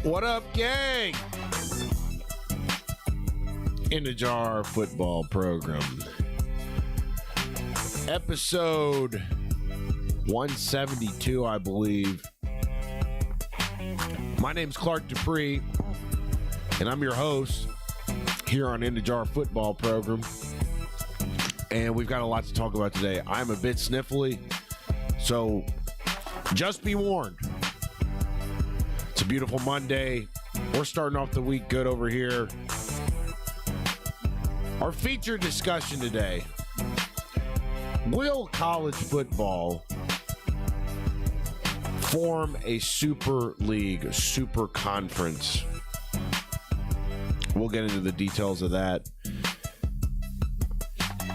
What up, gang? In the Jar football program. Episode 172, I believe. My name's Clark Dupree, and I'm your host here on In the Jar football program. And we've got a lot to talk about today. I'm a bit sniffly, so just be warned. It's a beautiful Monday. We're starting off the week good over here. Our featured discussion today: will college football form a super league, a super conference? We'll get into the details of that.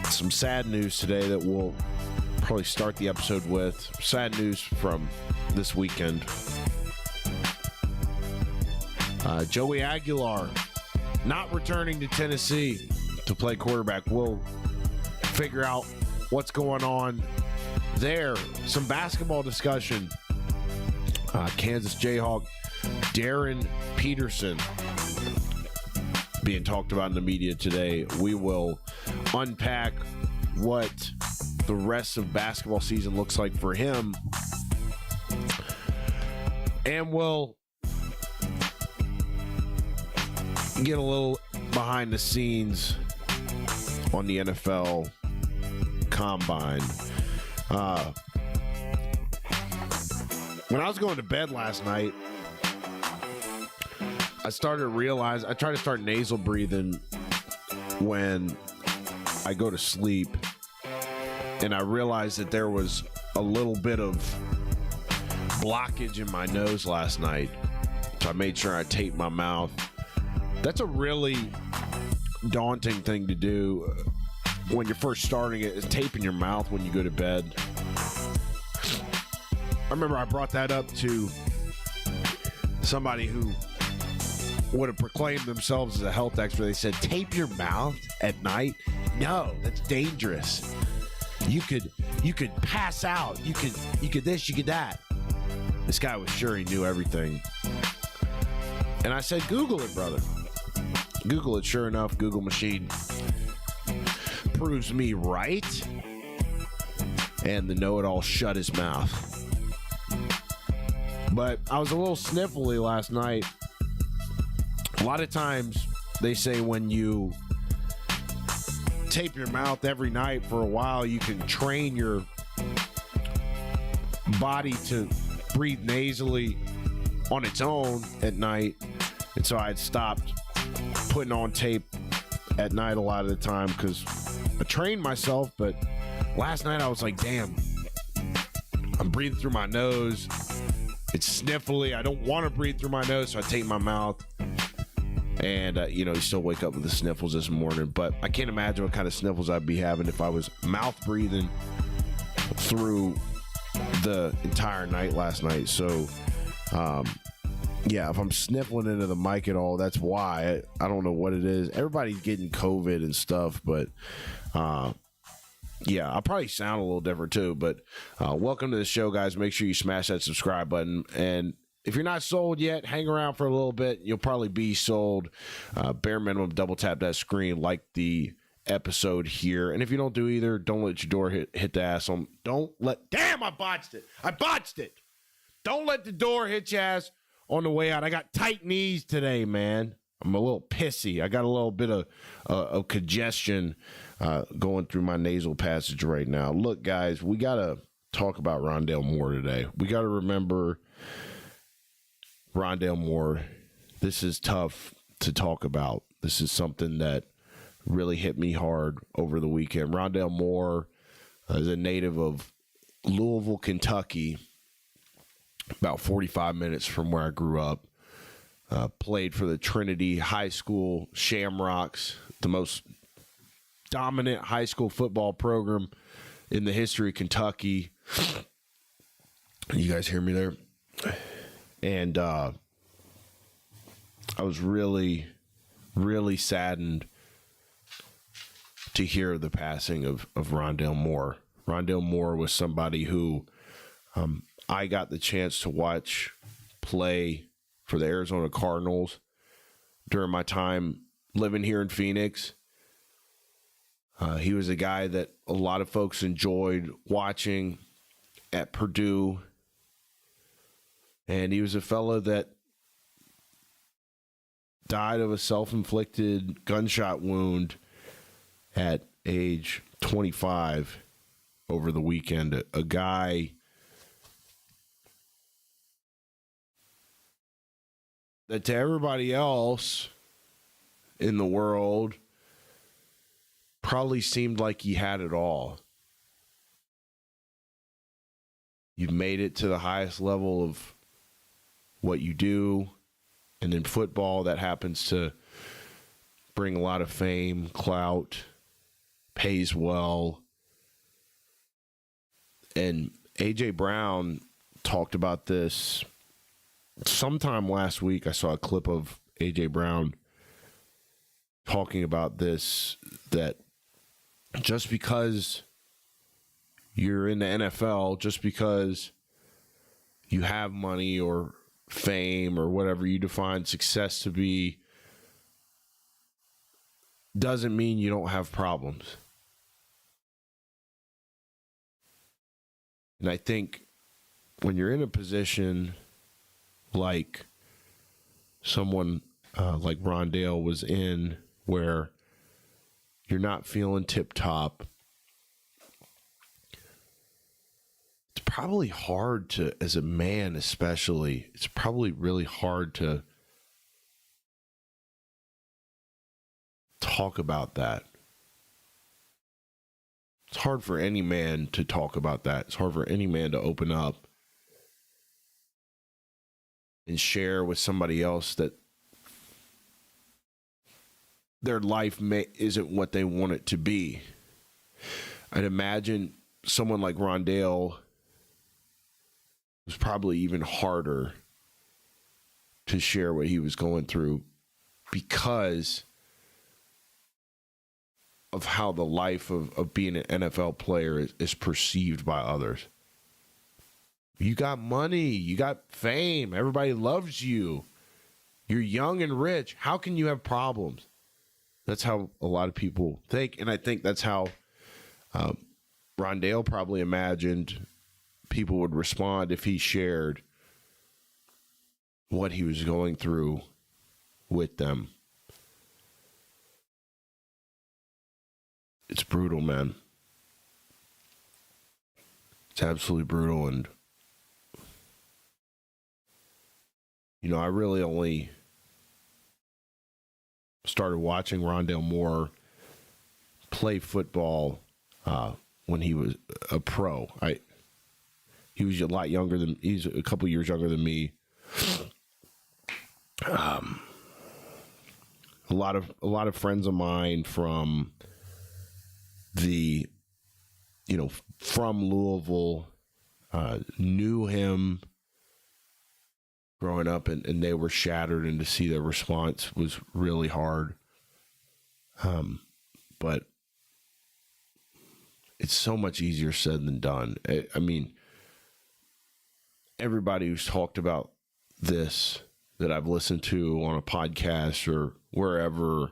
Some sad news today that we'll probably start the episode with. Sad news from this weekend. Joey Aguilar not returning to Tennessee to play quarterback. We'll figure out what's going on there. Some basketball discussion. Kansas Jayhawk Darryn Peterson being talked about in the media today. We will unpack what the rest of basketball season looks like for him, and we'll get a little behind the scenes on the NFL Combine. When I was going to bed last night, I started to realize I try to start nasal breathing when I go to sleep, and I realized that there was a little bit of blockage in my nose last night, so I made sure I taped my mouth. That's a really daunting thing to do when you're first starting it, is taping your mouth when you go to bed. I remember I brought that up to somebody who would have proclaimed themselves as a health expert. They said, tape your mouth at night? No, that's dangerous. You could pass out. You could this, you could that. This guy was sure he knew everything. And I said, Google it, brother. Google it. Sure enough, Google machine proves me right. And the know-it-all shut his mouth. But I was a little sniffly last night. A lot of times they say when you tape your mouth every night for a while, you can train your body to breathe nasally on its own at night. And so I had stopped putting on tape at night a lot of the time because I trained myself. But last night I was like, damn, I'm breathing through my nose. It's sniffly. I don't want to breathe through my nose, so I tape my mouth. And, you still wake up with the sniffles this morning. But I can't imagine what kind of sniffles I'd be having if I was mouth breathing through the entire night last night. So, yeah, if I'm sniffling into the mic at all, that's why. I don't know what it is. Everybody's getting COVID and stuff, but yeah, I'll probably sound a little different too. But welcome to the show, guys. Make sure you smash that subscribe button. And if you're not sold yet, hang around for a little bit. You'll probably be sold. Bare minimum, double tap that screen, like the episode here. And if you don't do either, don't let your door hit the ass on. Damn, I botched it. Don't let the door hit your ass on the way out. I got tight knees today, man. I'm a little pissy. I got a little bit of congestion going through my nasal passage right now. Look, guys, we got to talk about Rondale Moore today. We got to remember Rondale Moore. This is tough to talk about. This is something that really hit me hard over the weekend. Rondale Moore is a native of Louisville, Kentucky, about 45 minutes from where I grew up. Played for the Trinity High School Shamrocks, the most dominant high school football program in the history of Kentucky. You guys hear me there? And I was really, really saddened to hear the passing of Rondale Moore. Rondale Moore was somebody who I got the chance to watch play for the Arizona Cardinals during my time living here in Phoenix. He was a guy that a lot of folks enjoyed watching at Purdue. And he was a fellow that died of a self-inflicted gunshot wound at age 25 over the weekend. A guy that to everybody else in the world probably seemed like he had it all. You've made it to the highest level of what you do. And in football, that happens to bring a lot of fame, clout, pays well. And A.J. Brown talked about this sometime last week. I saw a clip of A.J. Brown talking about this, that just because you're in the NFL, just because you have money or fame or whatever you define success to be, doesn't mean you don't have problems. And I think when you're in a position like someone like Rondale was in, where you're not feeling tip-top, it's probably hard to, as a man especially, it's probably really hard to talk about that. It's hard for any man to talk about that. It's hard for any man to open up and share with somebody else that their life isn't what they want it to be. I'd imagine someone like Rondale was probably even harder to share what he was going through because of how the life of being an NFL player is perceived by others. You got money, you got fame, everybody loves you, you're young and rich. How can you have problems? That's how a lot of people think, and I think that's how Rondale probably imagined people would respond if he shared what he was going through with them. It's brutal, man. It's absolutely brutal. And, you know, I really only started watching Rondale Moore play football when he was a pro. He was a lot younger than, he's a couple years younger than me. A lot of friends of mine from from Louisville knew him growing up, and they were shattered, and to see their response was really hard. But it's so much easier said than done. I mean, everybody who's talked about this that I've listened to on a podcast or wherever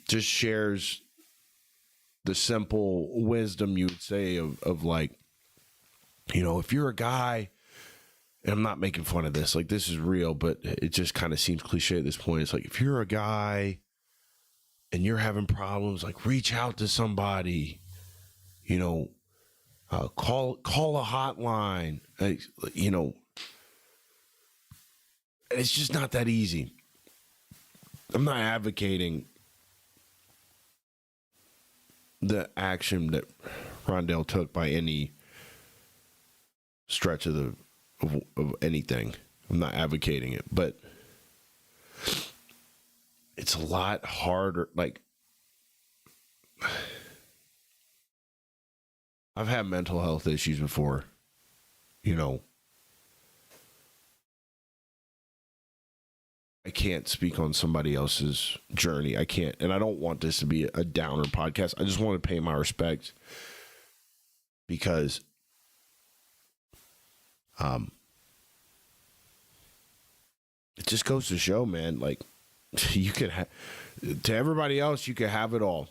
just shares the simple wisdom you would say of like, you know, if you're a guy, and I'm not making fun of this, like this is real, but it just kind of seems cliche at this point. It's like, if you're a guy and you're having problems, like reach out to somebody, you know, call a hotline, you know. It's just not that easy. I'm not advocating the action that Rondale took by any stretch of anything. I'm not advocating it, but it's a lot harder. Like, I've had mental health issues before, you know. I can't speak on somebody else's journey. I can't. And I don't want this to be a downer podcast. I just want to pay my respects because just goes to show, man, like you can to everybody else, you can have it all.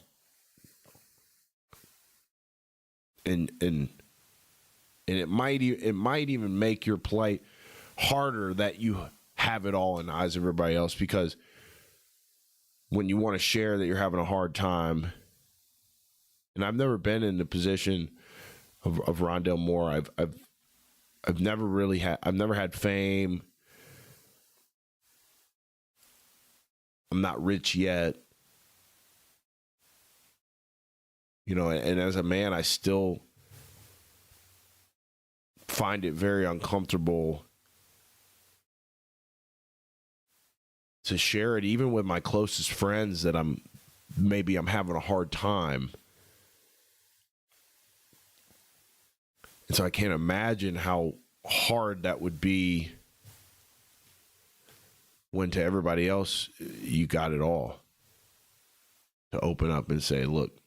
And it might even make your plight harder that you have it all in the eyes of everybody else, because when you want to share that you're having a hard time, and I've never been in the position of Rondale Moore. I've never had fame. I'm not rich yet. You know, and as a man, I still find it very uncomfortable to share it, even with my closest friends, that I'm having a hard time. And so I can't imagine how hard that would be when to everybody else you got it all. To open up and say, look,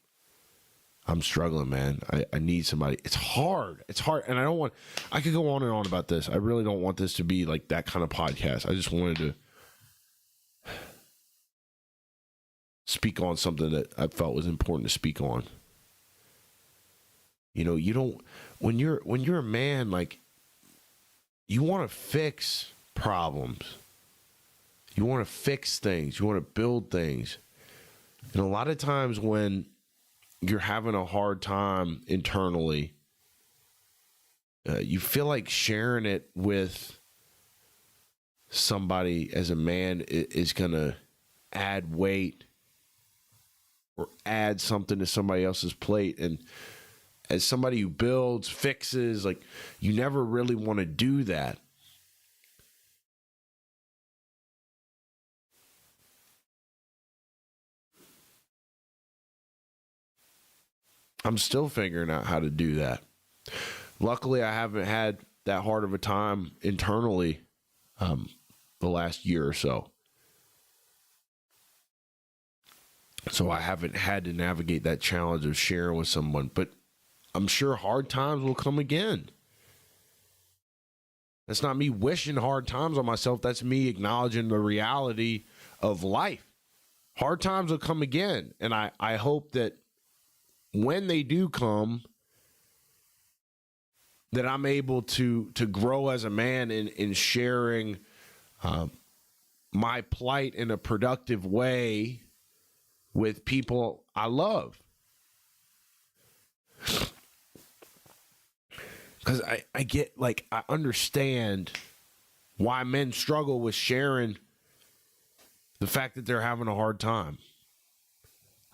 I'm struggling, man. I need somebody. It's hard. It's hard. And I could go on and on about this. I really don't want this to be like that kind of podcast. I just wanted to speak on something that I felt was important to speak on. You know, you don't, when you're a man, like, you want to fix problems. You want to fix things. You want to build things. And a lot of times when you're having a hard time internally, you feel like sharing it with somebody as a man is going to add weight or add something to somebody else's plate. And as somebody who builds, fixes, like, you never really want to do that. I'm still figuring out how to do that. Luckily, I haven't had that hard of a time internally the last year or so. So I haven't had to navigate that challenge of sharing with someone. But I'm sure hard times will come again. That's not me wishing hard times on myself. That's me acknowledging the reality of life. Hard times will come again. And I hope that when they do come, that I'm able to grow as a man in sharing my plight in a productive way with people I love. Because I get, like, I understand why men struggle with sharing the fact that they're having a hard time.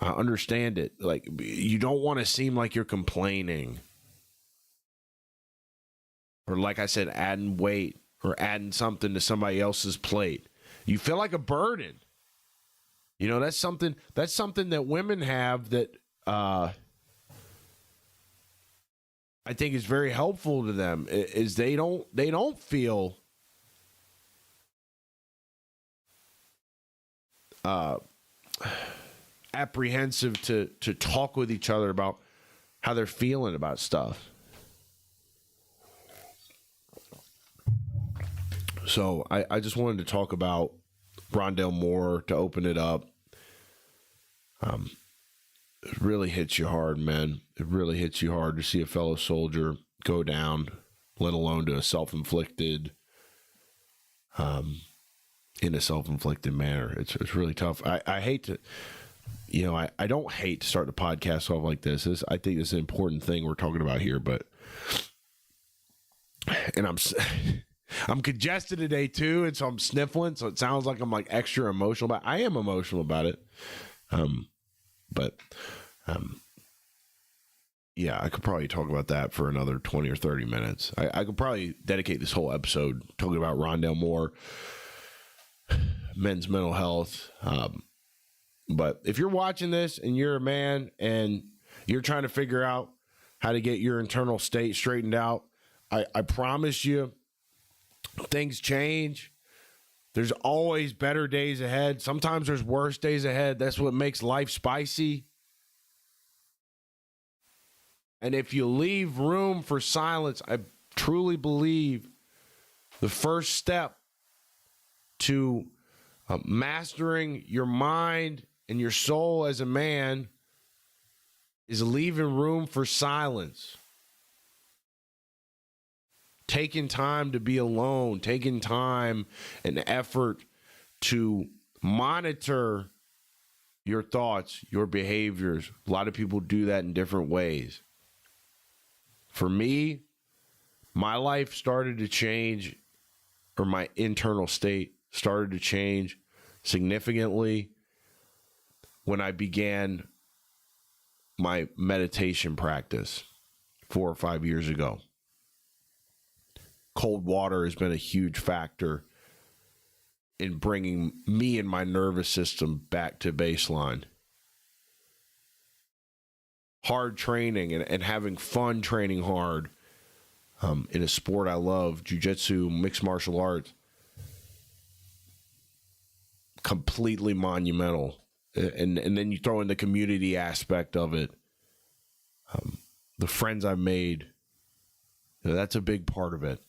I understand it. Like, you don't want to seem like you're complaining. Or, like I said, adding weight or adding something to somebody else's plate. You feel like a burden. You know, that's something that women have that I think is very helpful to them, is they don't feel apprehensive to talk with each other about how they're feeling about stuff. So I just wanted to talk about Rondale Moore to open it up. It really hits you hard, man. It really hits you hard to see a fellow soldier go down, let alone to a self-inflicted, in a self-inflicted manner. It's really tough. I hate to, you know, I don't hate to start the podcast off like this. I think it's an important thing we're talking about here, but, and I'm congested today too, and so I'm sniffling, so it sounds like I'm like extra emotional, but I am emotional about it. Yeah, I could probably talk about that for another 20 or 30 minutes. I could probably dedicate this whole episode talking about Rondale Moore, men's mental health. But if you're watching this and you're a man and you're trying to figure out how to get your internal state straightened out, I promise you, things change. There's always better days ahead. Sometimes there's worse days ahead. That's what makes life spicy. And if you leave room for silence, I truly believe the first step to mastering your mind and your soul as a man is leaving room for silence. Taking time to be alone, taking time and effort to monitor your thoughts, your behaviors. A lot of people do that in different ways. For me, my life started to change, or my internal state started to change significantly when I began my meditation practice 4 or 5 years ago. Cold water has been a huge factor in bringing me and my nervous system back to baseline. Hard training and having fun training hard in a sport I love, jiu-jitsu, mixed martial arts, completely monumental. And then you throw in the community aspect of it. The friends I've made, that's a big part of it.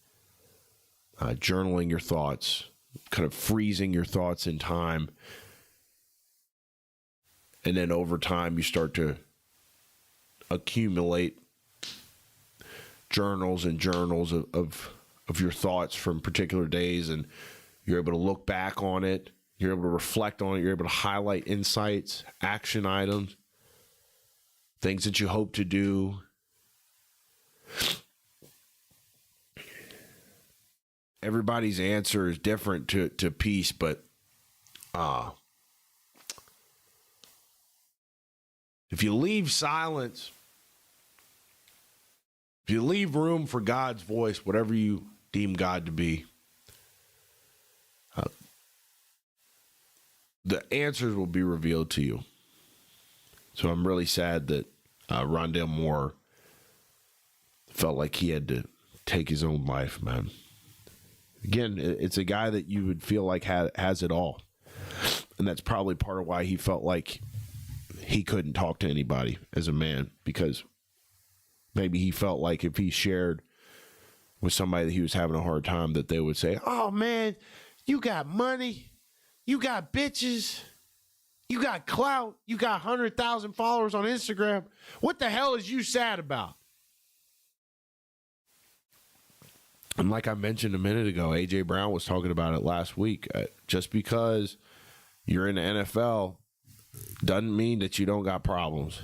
Journaling your thoughts, kind of freezing your thoughts in time. And then over time, you start to accumulate journals and journals of your thoughts from particular days, and you're able to look back on it. You're able to reflect on it. You're able to highlight insights, action items, things that you hope to do. Everybody's answer is different to peace, but if you leave silence, if you leave room for God's voice, whatever you deem God to be, the answers will be revealed to you. So I'm really sad that Rondale Moore felt like he had to take his own life, man. Again, it's a guy that you would feel like has it all. And that's probably part of why he felt like he couldn't talk to anybody as a man, because maybe he felt like if he shared with somebody that he was having a hard time, that they would say, "Oh, man, you got money, you got bitches, you got clout, you got 100,000 followers on Instagram. What the hell is you sad about?" And like I mentioned a minute ago, A.J. Brown was talking about it last week. Just because you're in the NFL doesn't mean that you don't got problems.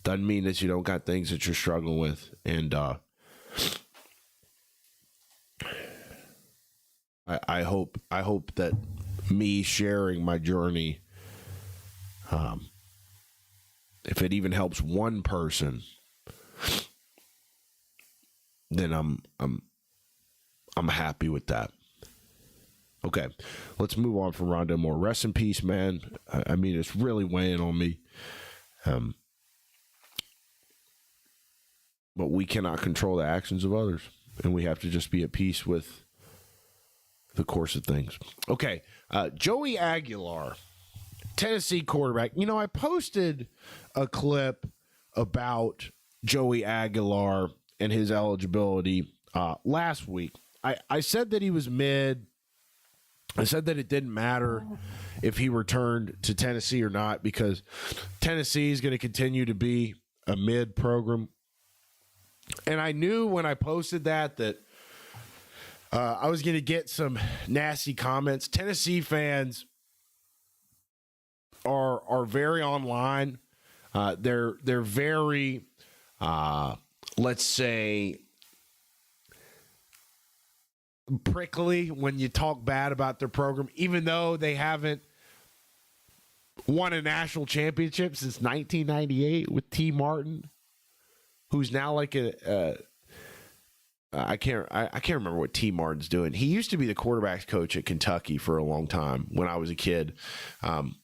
Doesn't mean that you don't got things that you're struggling with. And I hope that me sharing my journey, if it even helps one person, then I'm happy with that. Okay, let's move on from Rondale Moore. Rest in peace, man. I mean, it's really weighing on me. But we cannot control the actions of others, and we have to just be at peace with the course of things. Okay, Joey Aguilar, Tennessee quarterback. You know, I posted a clip about Joey Aguilar and his eligibility last week. I said that he was mid. I said that it didn't matter if he returned to Tennessee or not, because Tennessee is going to continue to be a mid program. And I knew when I posted that I was going to get some nasty comments. Tennessee fans are very online. They're very, let's say, prickly when you talk bad about their program, even though they haven't won a national championship since 1998 with T. Martin, who's now like I can't remember what T. Martin's doing. He used to be the quarterback's coach at Kentucky for a long time when I was a kid. I'm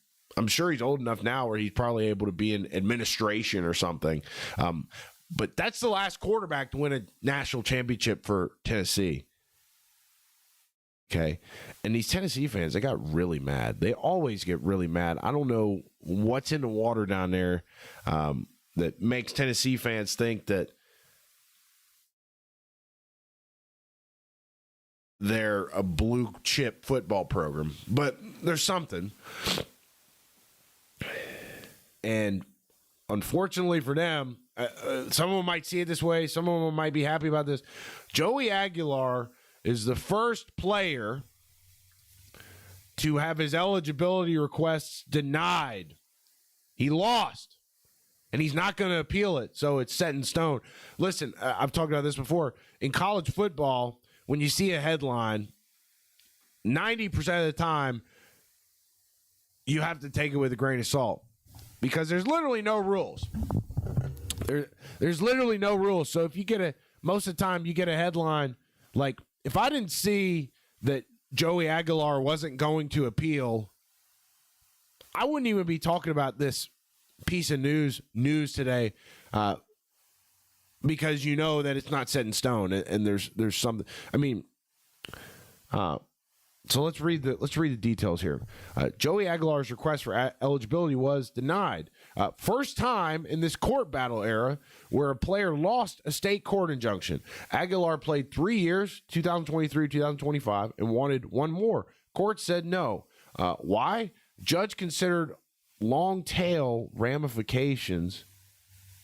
sure he's old enough now where he's probably able to be in administration or something. But that's the last quarterback to win a national championship for Tennessee. Okay. And these Tennessee fans, they got really mad. They always get really mad. I don't know what's in the water down there that makes Tennessee fans think that they're a blue chip football program, but there's something. And unfortunately for them, some of them might see it this way. Some of them might be happy about this. Joey Aguilar is the first player to have his eligibility requests denied. He lost, and he's not going to appeal it, so it's set in stone. Listen, I've talked about this before. In college football, when you see a headline, 90% of the time, you have to take it with a grain of salt because there's literally no rules. There's literally no rules. So if you get most of the time you get a headline, like if I didn't see that Joey Aguilar wasn't going to appeal, I wouldn't even be talking about this piece of news today because you know that it's not set in stone and there's something. I mean, so let's read the details here. Joey Aguilar's request for eligibility was denied. First time in this court battle era where a player lost a state court injunction. Aguilar played 3 years, 2023, 2025, and wanted one more. Court said no. Why? Judge considered long tail ramifications.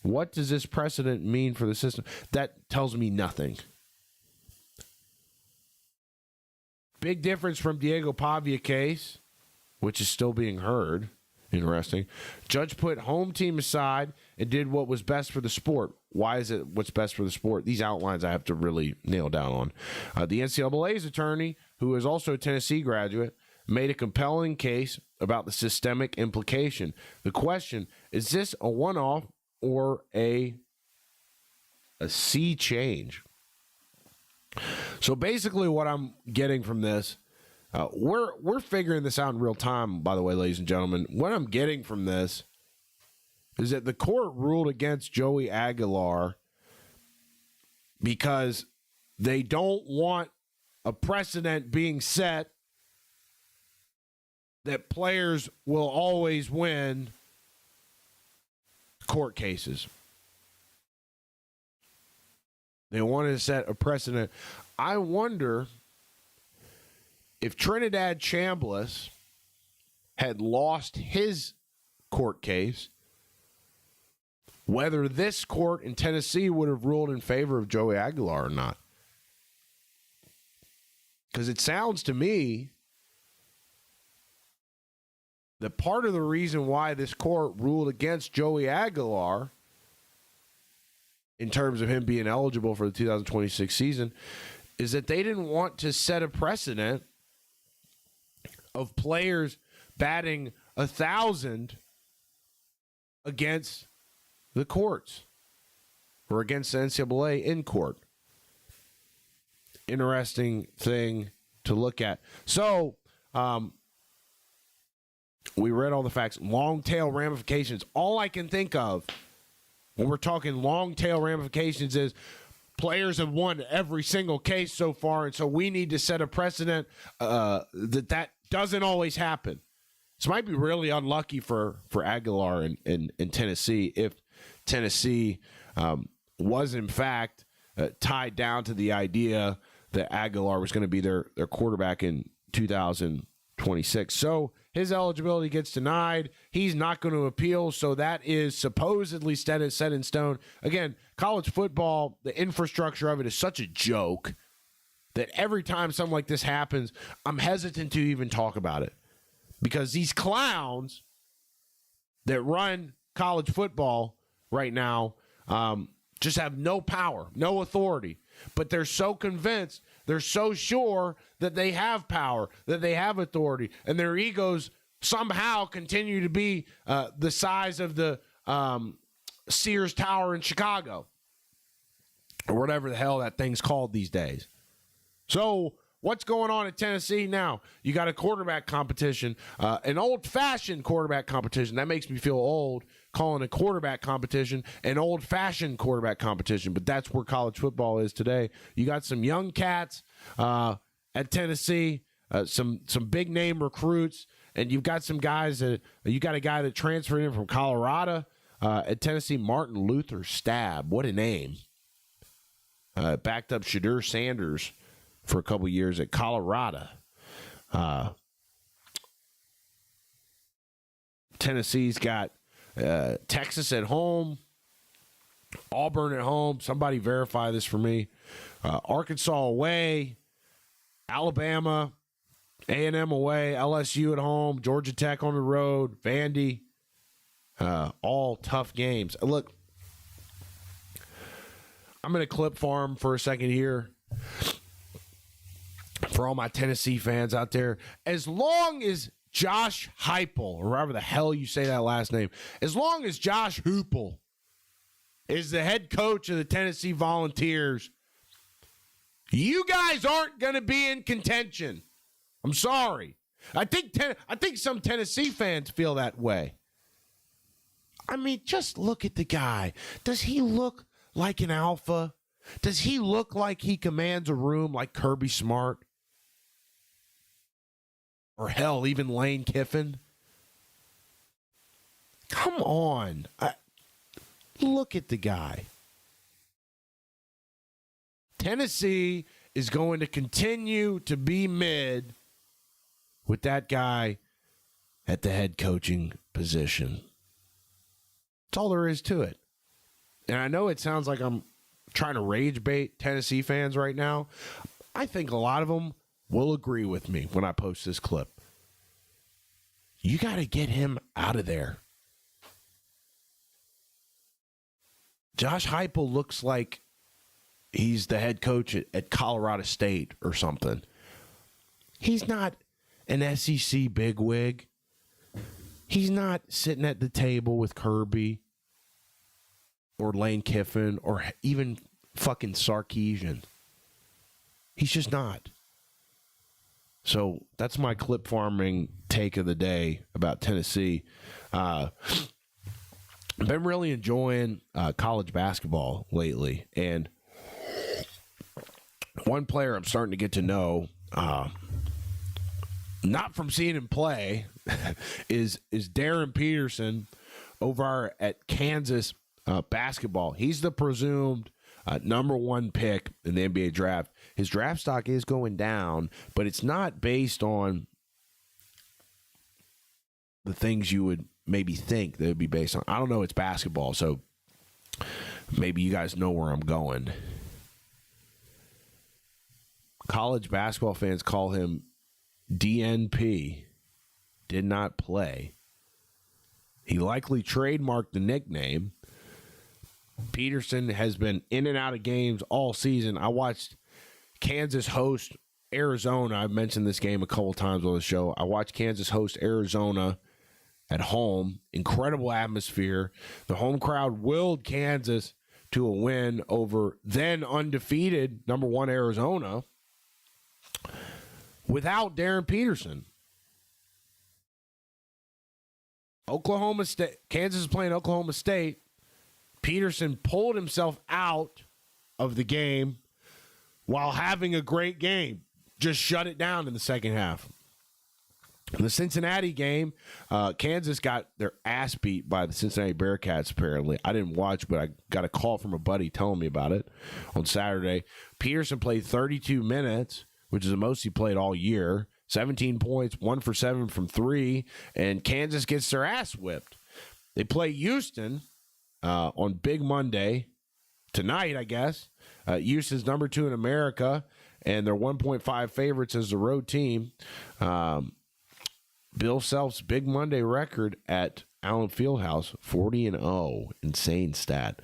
What does this precedent mean for the system? That tells me nothing. Big difference from Diego Pavia case, which is still being heard. Interesting. Judge put home team aside and did what was best for the sport. Why is it what's best for the sport? These outlines I have to really nail down on. The NCAA's attorney, who is also a Tennessee graduate, made a compelling case about the systemic implication. The question, is this a one-off or a sea change? So basically what I'm getting from this, we're figuring this out in real time, by the way, ladies and gentlemen. What I'm getting from this is that the court ruled against Joey Aguilar because they don't want a precedent being set that players will always win court cases. They wanted to set a precedent. I wonder if Trinidad Chambliss had lost his court case, whether this court in Tennessee would have ruled in favor of Joey Aguilar or not. Because it sounds to me that part of the reason why this court ruled against Joey Aguilar in terms of him being eligible for the 2026 season is that they didn't want to set a precedent of players batting 1,000 against the courts or against the NCAA in court. Interesting thing to look at. So, we read all the facts. Long tail ramifications. All I can think of when we're talking long tail ramifications is players have won every single case so far, and so we need to set a precedent that doesn't always happen. This might be really unlucky for Aguilar in Tennessee if Tennessee was in fact tied down to the idea that Aguilar was going to be their quarterback in 2026. So his eligibility gets denied. He's not going to appeal, so that is supposedly set in stone. Again, college football, the infrastructure of it is such a joke that every time something like this happens, I'm hesitant to even talk about it. Because these clowns that run college football right now just have no power, no authority. But they're so convinced, they're so sure that they have power, that they have authority, and their egos somehow continue to be the size of the Sears Tower in Chicago, or whatever the hell that thing's called these days. So what's going on at Tennessee now? You got a quarterback competition, an old-fashioned quarterback competition. That makes me feel old, calling a quarterback competition an old-fashioned quarterback competition, but that's where college football is today. You got some young cats at Tennessee, some big-name recruits, and you've got some guys you got a guy that transferred in from Colorado at Tennessee, Martin Luther Stab. What a name. Backed up Shadur Sanders for a couple years at Colorado. Tennessee's got Texas at home, Auburn at home. Somebody verify this for me. Arkansas away, Alabama, A&M away, LSU at home, Georgia Tech on the road, Vandy. All tough games. Look, I'm going to clip farm for a second here for all my Tennessee fans out there. As long as Josh Heupel, or however the hell you say that last name, as long as Josh Heupel is the head coach of the Tennessee Volunteers, you guys aren't going to be in contention. I'm sorry. I think some Tennessee fans feel that way. I mean, just look at the guy. Does he look like an alpha? Does he look like he commands a room like Kirby Smart? Or hell, even Lane Kiffin? Come on. Look at the guy. Tennessee is going to continue to be mid with that guy at the head coaching position. That's all there is to it. And I know it sounds like I'm trying to rage bait Tennessee fans right now. I think a lot of them will agree with me when I post this clip. You got to get him out of there. Josh Heupel looks like he's the head coach at Colorado State or something. He's not an SEC bigwig. He's not sitting at the table with Kirby or Lane Kiffin or even fucking Sarkisian. He's just not. So that's my clip farming take of the day about Tennessee. I've been really enjoying college basketball lately. And one player I'm starting to get to know, not from seeing him play, is Darryn Peterson over at Kansas basketball. He's the presumed number one pick in the NBA draft. His draft stock is going down, but it's not based on the things you would maybe think that would be based on. I don't know. It's basketball, so maybe you guys know where I'm going. College basketball fans call him DNP, did not play. He likely trademarked the nickname. Peterson has been in and out of games all season. I watched Kansas host Arizona. I've mentioned this game a couple times on the show. I watched Kansas host Arizona at home. Incredible atmosphere. The home crowd willed Kansas to a win over then undefeated number one Arizona without Darryn Peterson. Oklahoma State. Kansas is playing Oklahoma State. Peterson pulled himself out of the game while having a great game. Just shut it down in the second half. In the Cincinnati game, Kansas got their ass beat by the Cincinnati Bearcats, apparently. I didn't watch, but I got a call from a buddy telling me about it on Saturday. Peterson played 32 minutes, which is the most he played all year. 17 points, 1 for 7 from 3, and Kansas gets their ass whipped. They play Houston on Big Monday tonight, I guess. Houston's number 2 in America, and they're 1.5 favorites as the road team. Bill Self's Big Monday record at Allen Fieldhouse, 40-0. Insane stat.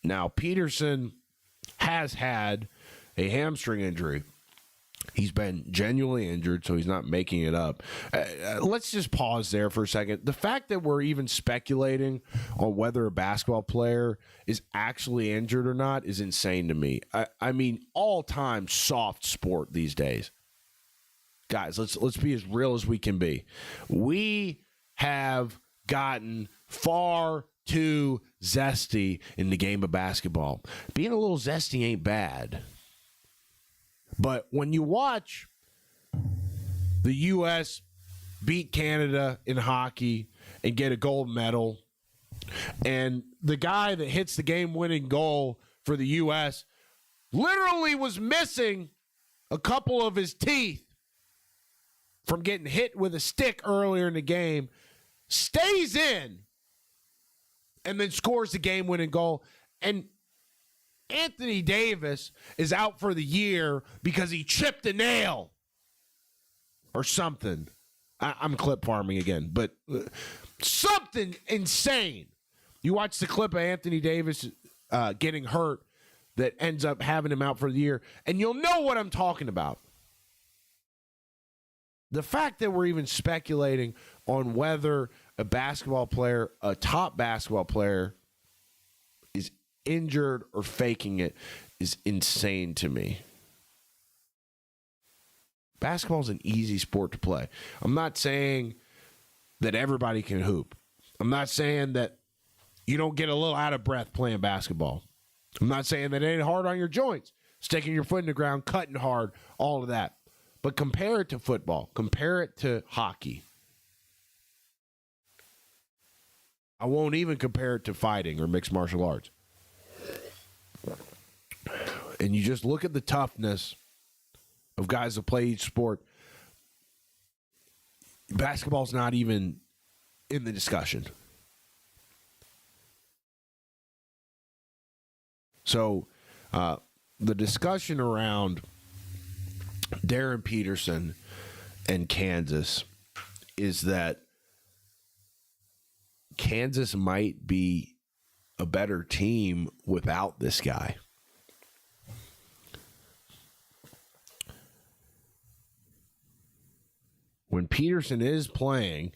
Now, Peterson has had a hamstring injury. He's been genuinely injured, so he's not making it up. Let's just pause there for a second. The fact that we're even speculating on whether a basketball player is actually injured or not is insane to me. I mean, all-time soft sport these days. Guys, let's be as real as we can be. We have gotten far too zesty in the game of basketball. Being a little zesty ain't bad. But when you watch the U.S. beat Canada in hockey and get a gold medal, and the guy that hits the game-winning goal for the U.S. literally was missing a couple of his teeth from getting hit with a stick earlier in the game, stays in, and then scores the game-winning goal. And Anthony Davis is out for the year because he chipped a nail or something. I'm clip farming again, but something insane. You watch the clip of Anthony Davis getting hurt that ends up having him out for the year, and you'll know what I'm talking about. The fact that we're even speculating on whether a basketball player, a top basketball player, is injured or faking it is insane to me. Basketball is an easy sport to play. I'm not saying that everybody can hoop. I'm not saying that you don't get a little out of breath playing basketball. I'm not saying that it ain't hard on your joints, sticking your foot in the ground, cutting hard, all of that. But compare it to football. Compare it to hockey. I won't even compare it to fighting or mixed martial arts. And you just look at the toughness of guys that play each sport. Basketball's not even in the discussion. So the discussion around Darryn Peterson and Kansas is that Kansas might be a better team without this guy. When Peterson is playing,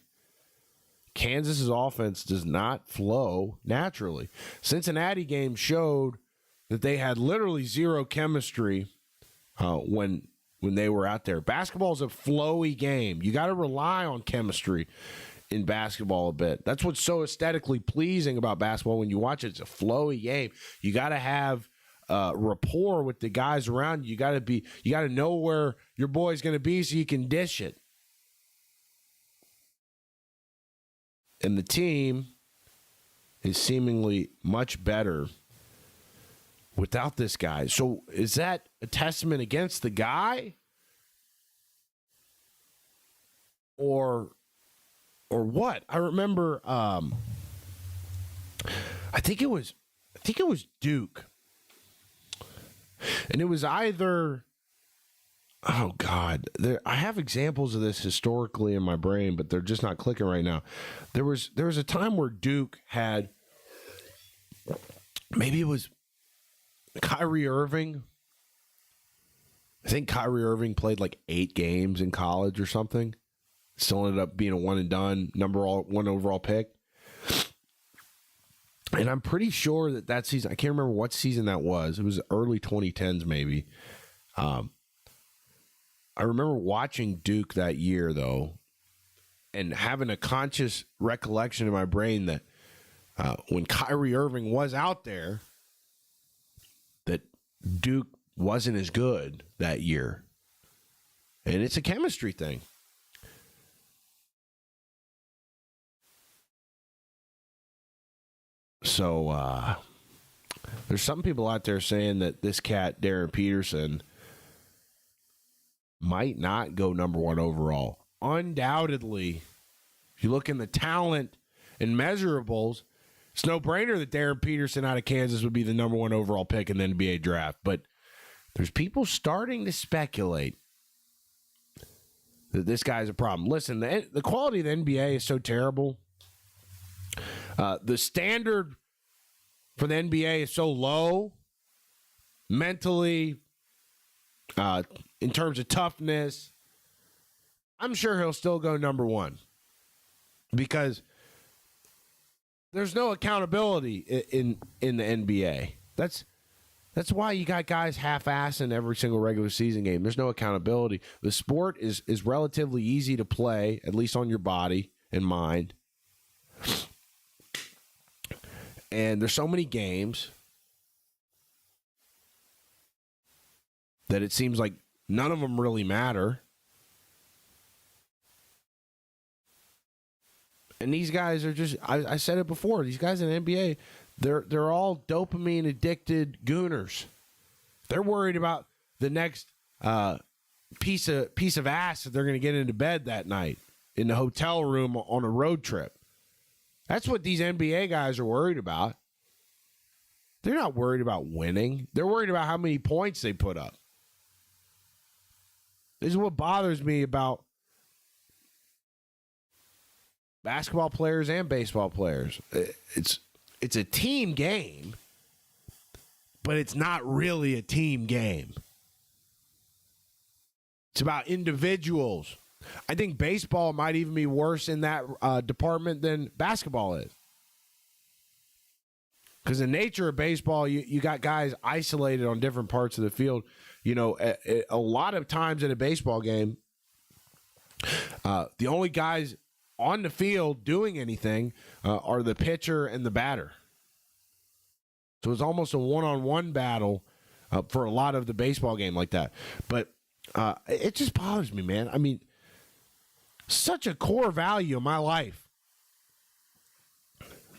Kansas's offense does not flow naturally. Cincinnati game showed that they had literally zero chemistry when they were out there. Basketball is a flowy game. You got to rely on chemistry in basketball a bit. That's what's so aesthetically pleasing about basketball when you watch it. It's a flowy game. You got to have rapport with the guys around you. You got to know where your boy's going to be so you can dish it. And the team is seemingly much better without this guy. So is that a testament against the guy? Or what? I remember I think it was Duke. And it was either oh God, I have examples of this historically in my brain, but they're just not clicking right now. There was a time where Duke had, maybe it was Kyrie Irving. I think Kyrie Irving played like 8 games in college or something. Still ended up being a one and done one overall pick. And I'm pretty sure that season, I can't remember what season that was. It was early 2010s maybe. I remember watching Duke that year, though, and having a conscious recollection in my brain that when Kyrie Irving was out there, that Duke wasn't as good that year. And it's a chemistry thing. So there's some people out there saying that this cat, Darryn Peterson, might not go number 1 overall. Undoubtedly, if you look in the talent and measurables, it's no brainer that Darryn Peterson out of Kansas would be the number 1 overall pick in the NBA draft. But there's people starting to speculate that this guy's a problem. Listen, the quality of the NBA is so terrible. The standard for the NBA is so low mentally, in terms of toughness. I'm sure he'll still go number 1 because there's no accountability in the NBA. That's why you got guys half-assing every single regular season game. There's no accountability. The sport is relatively easy to play, at least on your body and mind. And there's so many games that it seems like none of them really matter. And these guys are just, I said it before, these guys in the NBA, they're all dopamine addicted gooners. They're worried about the next piece of ass that they're going to get into bed that night in the hotel room on a road trip. That's what these NBA guys are worried about. They're not worried about winning. They're worried about how many points they put up. This is what bothers me about basketball players and baseball players. It's a team game, but it's not really a team game. It's about individuals. I think baseball might even be worse in that department than basketball is. Because the nature of baseball, you got guys isolated on different parts of the field. You know, a lot of times in a baseball game, the only guys on the field doing anything are the pitcher and the batter. So it's almost a one-on-one battle for a lot of the baseball game like that. But it just bothers me, man. I mean, such a core value in my life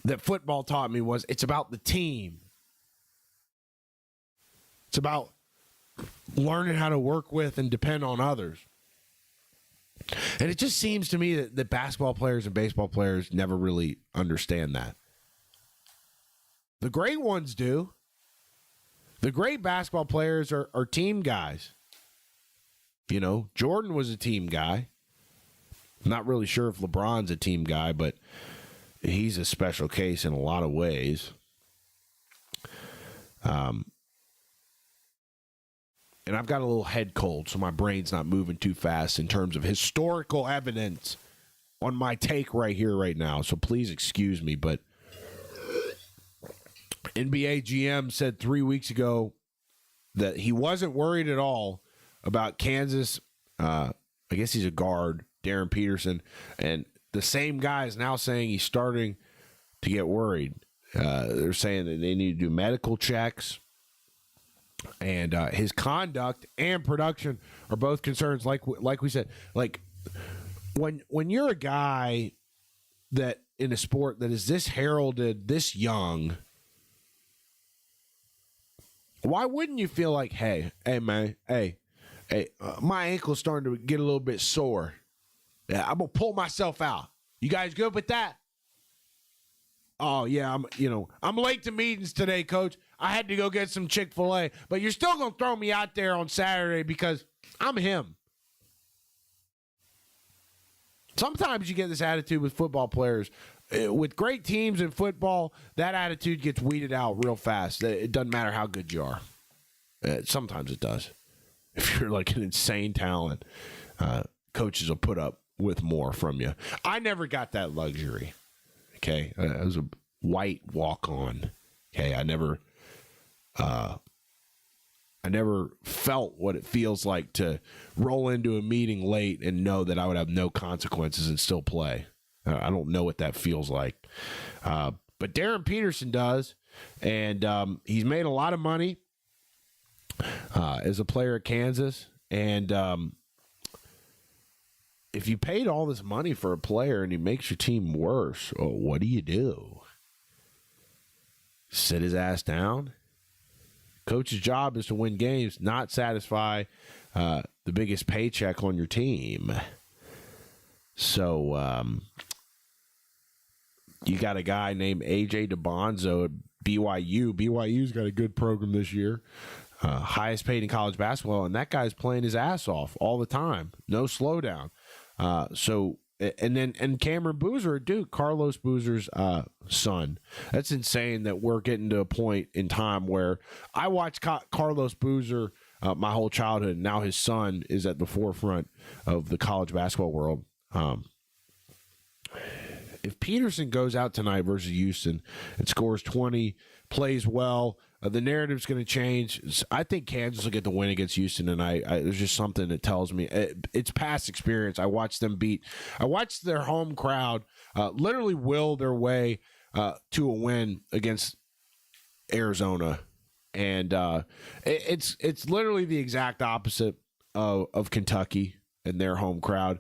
that football taught me was it's about the team. It's about learning how to work with and depend on others. And it just seems to me that basketball players and baseball players never really understand that. The great ones do. The great basketball players are team guys. You know, Jordan was a team guy. I'm not really sure if LeBron's a team guy, but he's a special case in a lot of ways. And I've got a little head cold, so my brain's not moving too fast in terms of historical evidence on my take right here, right now. So please excuse me, but NBA GM said 3 weeks ago that he wasn't worried at all about Kansas. I guess he's a guard, Darryn Peterson, and the same guy is now saying he's starting to get worried. They're saying that they need to do medical checks, and his conduct and production are both concerns. Like we said, like when you're a guy that in a sport that is this heralded, this young, why wouldn't you feel like, hey, man, my ankle's starting to get a little bit sore. Yeah, I'm gonna pull myself out. You guys good with that? Oh yeah, I'm late to meetings today, Coach. I had to go get some Chick-fil-A, but you're still gonna throw me out there on Saturday because I'm him. Sometimes you get this attitude with football players. With great teams in football, that attitude gets weeded out real fast. It doesn't matter how good you are. Sometimes it does. If you're like an insane talent, coaches will put up with more from you. I never got that luxury. Okay, I was a white walk-on. Okay, I never felt what it feels like to roll into a meeting late and know that I would have no consequences and still play. I don't know what that feels like. But Darryn Peterson does, and he's made a lot of money as a player at Kansas. And if you paid all this money for a player and he makes your team worse, what do? Sit his ass down? Coach's job is to win games, not satisfy the biggest paycheck on your team. So you got a guy named A.J. DiBonzo at BYU. BYU's got a good program this year. Highest paid in college basketball, and that guy's playing his ass off all the time. No slowdown. And Cameron Boozer at Duke, Carlos Boozer's son. That's insane that we're getting to a point in time where I watched Carlos Boozer my whole childhood, and now his son is at the forefront of the college basketball world. If Peterson goes out tonight versus Houston and scores 20, plays well, the narrative's going to change. I think Kansas will get the win against Houston tonight. There's just something that tells me it's past experience. I watched their home crowd literally will their way to a win against Arizona, and it's literally the exact opposite of Kentucky and their home crowd.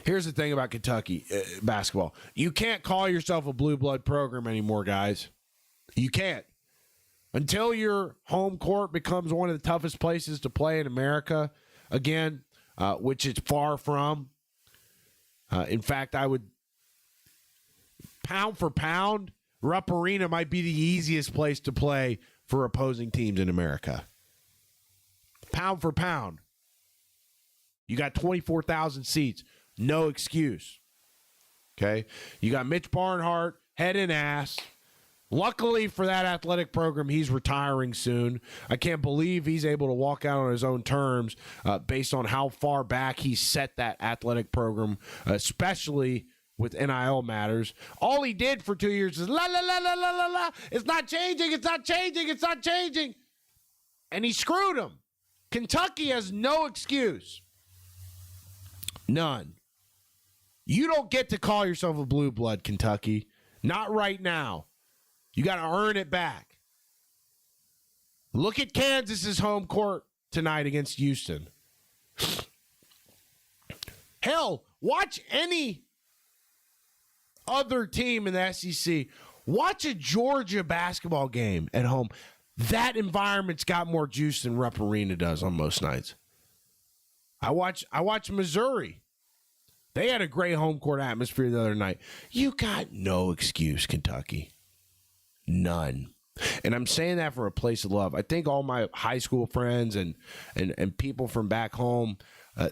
Here's the thing about Kentucky basketball. You can't call yourself a blue blood program anymore, guys. You can't. until your home court becomes one of the toughest places to play in America, again, which it's far from. In fact, I would, pound for pound, Rupp Arena might be the easiest place to play for opposing teams in America. Pound for pound. You got 24,000 seats. No excuse. Okay? You got Mitch Barnhart, head and ass. Luckily for that athletic program, he's retiring soon. I can't believe he's able to walk out on his own terms based on how far back he set that athletic program, especially with NIL matters. All he did for 2 years is la, la, la, la, la, la, la. It's not changing. It's not changing. It's not changing. And he screwed him. Kentucky has no excuse. None. You don't get to call yourself a blue blood, Kentucky. Not right now. You got to earn it back. Look at Kansas's home court tonight against Houston. Hell, watch any other team in the SEC. Watch a Georgia basketball game at home. That environment's got more juice than Rupp Arena does on most nights. I watch Missouri. They had a great home court atmosphere the other night. You got no excuse, Kentucky. None. And I'm saying that from a place of love. I think all my high school friends and people from back home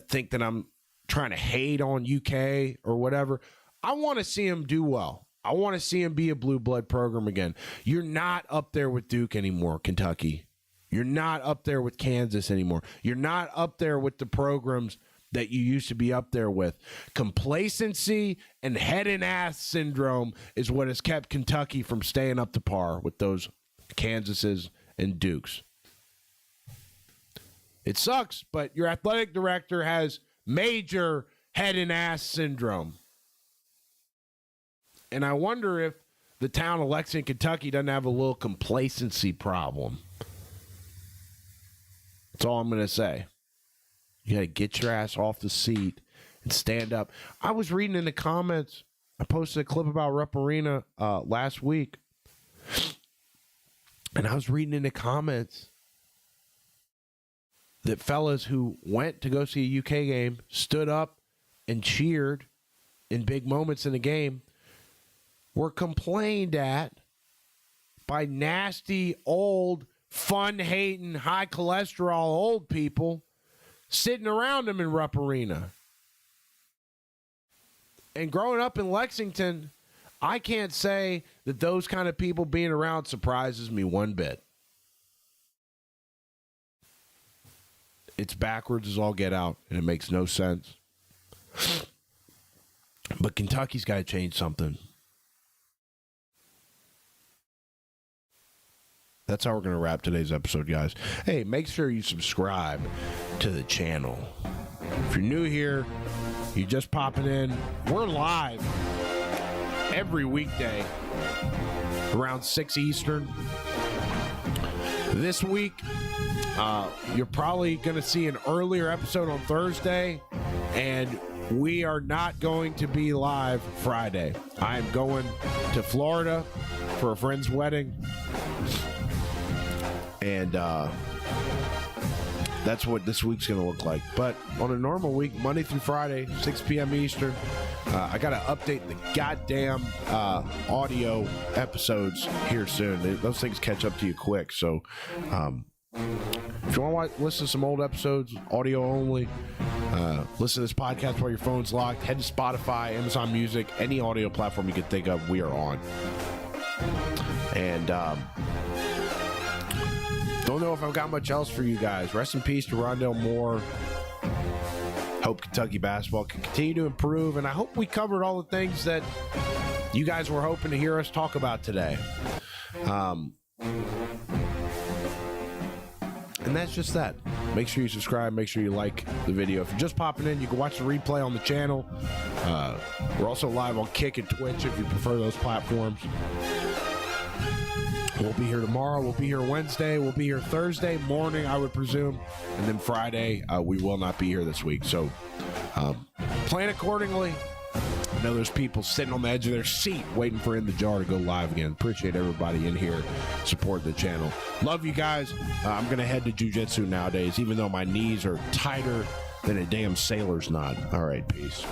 think that I'm trying to hate on UK or whatever. I want to see them do well. I want to see them be a blue blood program again. You're not up there with Duke anymore, Kentucky. You're not up there with Kansas anymore. You're not up there with the programs that you used to be up there with. Complacency and head and ass syndrome is what has kept Kentucky from staying up to par with those Kansases and Dukes. It sucks, but your athletic director has major head and ass syndrome. And I wonder if the town of Lexington, Kentucky doesn't have a little complacency problem. That's all I'm going to say. You got to get your ass off the seat and stand up. I was reading in the comments. I posted a clip about Rupp Arena last week. And I was reading in the comments that fellas who went to go see a UK game stood up and cheered in big moments in the game were complained at by nasty, old, fun-hating, high-cholesterol old people sitting around them in Rupp Arena. And growing up in Lexington, I can't say that those kind of people being around surprises me one bit. It's backwards as all get out, and it makes no sense. But Kentucky's got to change something. That's how we're going to wrap today's episode, guys. Hey, make sure you subscribe to the channel. If you're new here, you're just popping in, we're live every weekday around 6 Eastern. This week, you're probably going to see an earlier episode on Thursday, and we are not going to be live Friday. I am going to Florida for a friend's wedding. And that's what this week's going to look like. But on a normal week, Monday through Friday, 6 p.m. Eastern, I got to update the goddamn audio episodes here soon. Those things catch up to you quick. So if you want to listen to some old episodes, audio only, listen to this podcast while your phone's locked, head to Spotify, Amazon Music, any audio platform you can think of, we are on. And don't know if I've got much else for you guys. Rest in peace to Rondale Moore. Hope Kentucky basketball can continue to improve, and I hope we covered all the things that you guys were hoping to hear us talk about today. And that's just that. Make sure you subscribe. Make sure you like the video. If you're just popping in, you can watch the replay on the channel. We're also live on Kick and Twitch if you prefer those platforms. We'll be here tomorrow. We'll be here Wednesday. We'll be here Thursday morning, I would presume. And then Friday, we will not be here this week. So plan accordingly. I know there's people sitting on the edge of their seat waiting for In the Jar to go live again. Appreciate everybody in here supporting the channel. Love you guys. I'm going to head to jiu-jitsu nowadays, even though my knees are tighter than a damn sailor's knot. All right, peace.